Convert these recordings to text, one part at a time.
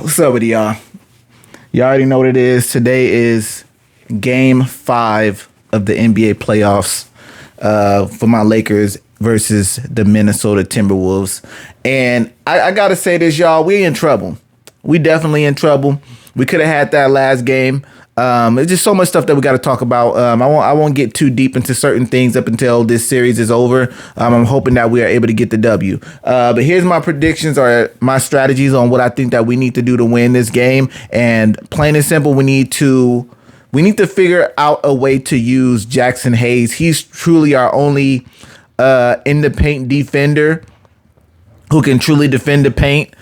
What's up with y'all? Y'all already know what it is. Today is game 5 of the NBA playoffs for my Lakers versus the Minnesota Timberwolves. And I got to say this, y'all. We in trouble. We definitely in trouble. We could have had that last game. There's just so much stuff that we got to talk about. I won't get too deep into certain things up until this series is over. I'm hoping that we are able to get the W. But here's my predictions or my strategies on what I think that we need to do to win this game. And plain and simple, we need to figure out a way to use Jackson Hayes. He's truly our only in the paint defender who can truly defend the paint.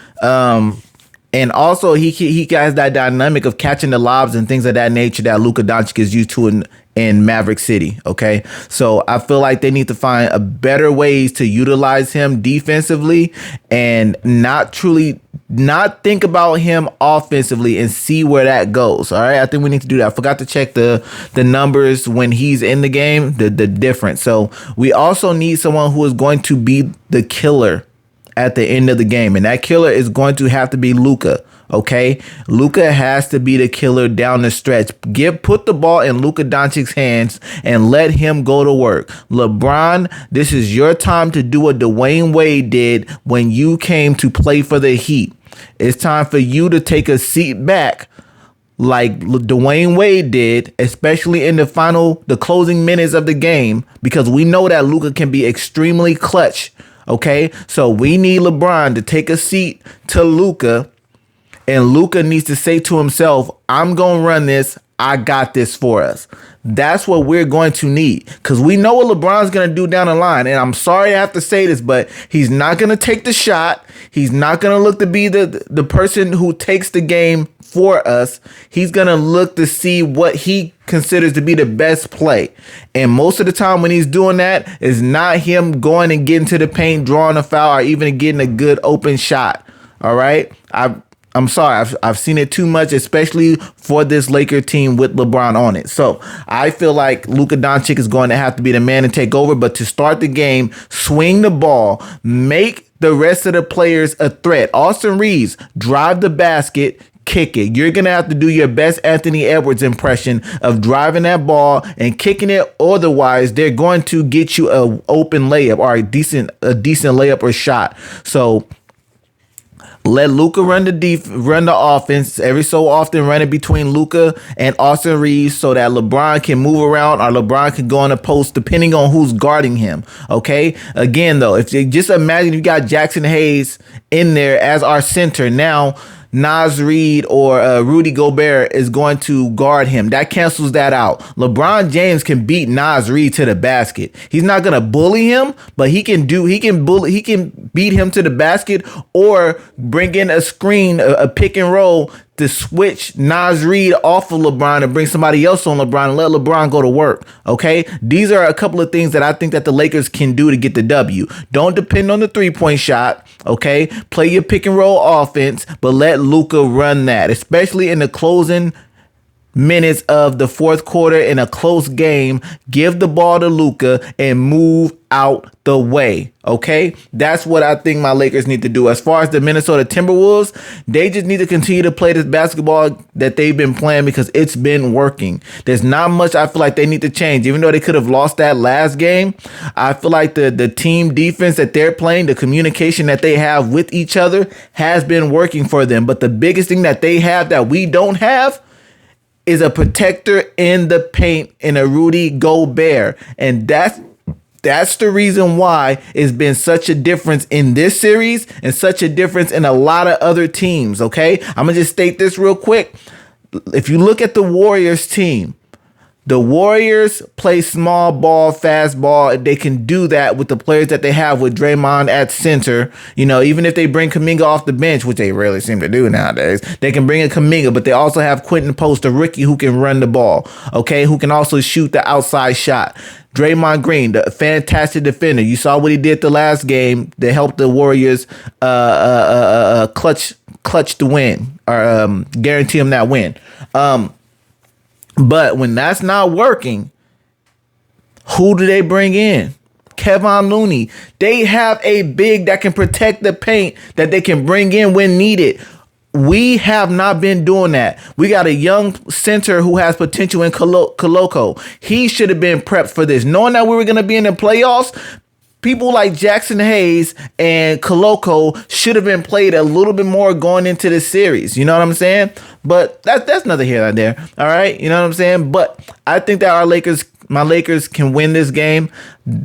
And also, he has that dynamic of catching the lobs and things of that nature that Luka Doncic is used to in Maverick City. Okay, so I feel like they need to find a better ways to utilize him defensively and not think about him offensively and see where that goes. All right, I think we need to do that. I forgot to check the numbers when he's in the game, the difference. So we also need someone who is going to be the killer at the end of the game, and that killer is going to have to be Luka. Okay, Luka has to be the killer down the stretch. Put the ball in Luka Doncic's hands and let him go to work. LeBron, this is your time to do what Dwayne Wade did when you came to play for the Heat. It's time for you to take a seat back like Dwayne Wade did, especially in the closing minutes of the game, because we know that Luka can be extremely clutch. Okay, so we need LeBron to take a seat to Luka, and Luka needs to say to himself, I'm going to run this. I got this for us. That's what we're going to need, because we know what LeBron's going to do down the line. And I'm sorry I have to say this, but he's not going to take the shot. He's not going to look to be the person who takes the game for us. He's going to look to see what he considers to be the best play. And most of the time when he's doing that, is not him going and getting to the paint, drawing a foul, or even getting a good open shot. All right. I'm sorry. I've seen it too much, especially for this Laker team with LeBron on it. So I feel like Luka Doncic is going to have to be the man to take over. But to start the game, swing the ball, make the rest of the players a threat. Austin Reeves, drive the basket, kick it. You're going to have to do your best Anthony Edwards impression of driving that ball and kicking it. Otherwise, they're going to get you an open layup or a decent layup or shot. So let Luka run the offense. Every so often, run it between Luka and Austin Reeves so that LeBron can move around or LeBron can go on a post depending on who's guarding him. Okay. Again, though, if you just imagine you got Jackson Hayes in there as our center now, Naz Reid or Rudy Gobert is going to guard him. That cancels that out. LeBron James can beat Naz Reid to the basket. He's not going to bully him, but he can beat him to the basket or bring in a screen, a pick and roll to switch Naz Reid off of LeBron and bring somebody else on LeBron and let LeBron go to work. Okay, these are a couple of things that I think that the Lakers can do to get the W. Don't depend on the 3-point shot. Okay, play your pick and roll offense, but let Luka run that, especially in the closing minutes of the fourth quarter in a close game. Give the ball to Luka and move out the way. Okay, that's what I think my Lakers need to do. As far as the Minnesota Timberwolves, they just need to continue to play this basketball that they've been playing because it's been working. There's not much I feel like they need to change. Even though they could have lost that last game, I feel like the team defense that they're playing, the communication that they have with each other has been working for them. But the biggest thing that they have that we don't have is a protector in the paint in a Rudy Gobert. And that's the reason why it's been such a difference in this series and such a difference in a lot of other teams. Okay, I'm going to just state this real quick. If you look at the Warriors team, the Warriors play small ball, fast ball. They can do that with the players that they have with Draymond at center. You know, even if they bring Kuminga off the bench, which they rarely seem to do nowadays, they can bring a Kuminga, but they also have Quentin Post, a rookie who can run the ball, okay, who can also shoot the outside shot. Draymond Green, the fantastic defender. You saw what he did the last game that helped the Warriors clutch the win or guarantee them that win. But when that's not working, who do they bring in? Kevon Looney. They have a big that can protect the paint that they can bring in when needed. We have not been doing that. We got a young center who has potential in Koloko. He should have been prepped for this. Knowing that we were going to be in the playoffs, people like Jackson Hayes and Koloko should have been played a little bit more going into this series. You know what I'm saying? But that's neither here nor there. All right? You know what I'm saying? But I think that my Lakers can win this game.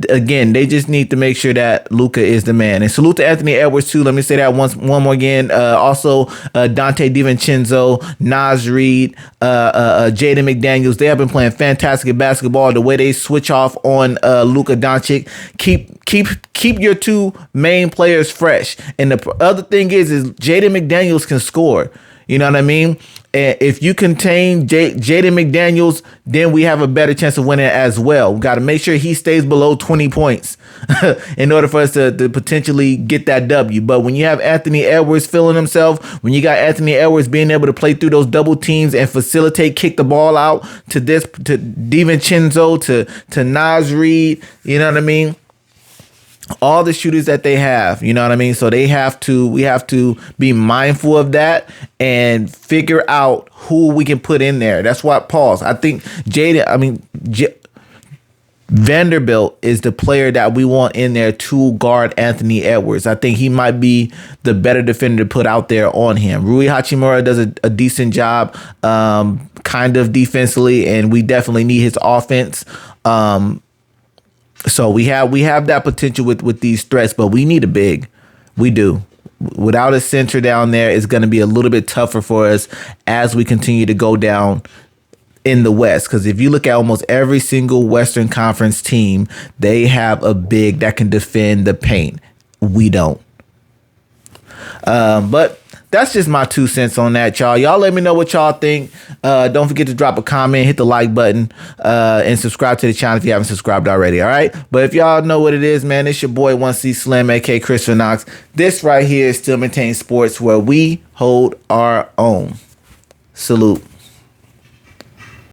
Again, they just need to make sure that Luka is the man. And salute to Anthony Edwards too. Let me say that one more again. Also, Dante DiVincenzo, Naz Reid, Jaden McDaniels. They have been playing fantastic basketball. The way they switch off on Luka Doncic. Keep your two main players fresh. And the other thing is Jaden McDaniels can score. You know what I mean? And if you contain Jaden McDaniels, then we have a better chance of winning as well. We got to make sure he stays below 20 points in order for us to potentially get that W. But when you have Anthony Edwards feeling himself, when you got Anthony Edwards being able to play through those double teams and facilitate, kick the ball out to DiVincenzo, to Naz Reid, you know what I mean? All the shooters that they have, you know what I mean? So we have to be mindful of that and figure out who we can put in there. That's why, pause. I think Vanderbilt is the player that we want in there to guard Anthony Edwards. I think he might be the better defender to put out there on him. Rui Hachimura does a decent job, kind of defensively, and we definitely need his offense. So we have that potential with these threats, but we need a big. We do. Without a center down there, it's going to be a little bit tougher for us as we continue to go down in the West. Because if you look at almost every single Western Conference team, they have a big that can defend the paint. We don't. But that's just my 2 cents on that, y'all. Y'all let me know what y'all think. Don't forget to drop a comment, hit the like button, and subscribe to the channel if you haven't subscribed already, all right? But if y'all know what it is, man, it's your boy 1C Slim, a.k.a. Christopher Knox. This right here is Still Maintain Sports, where we hold our own. Salute.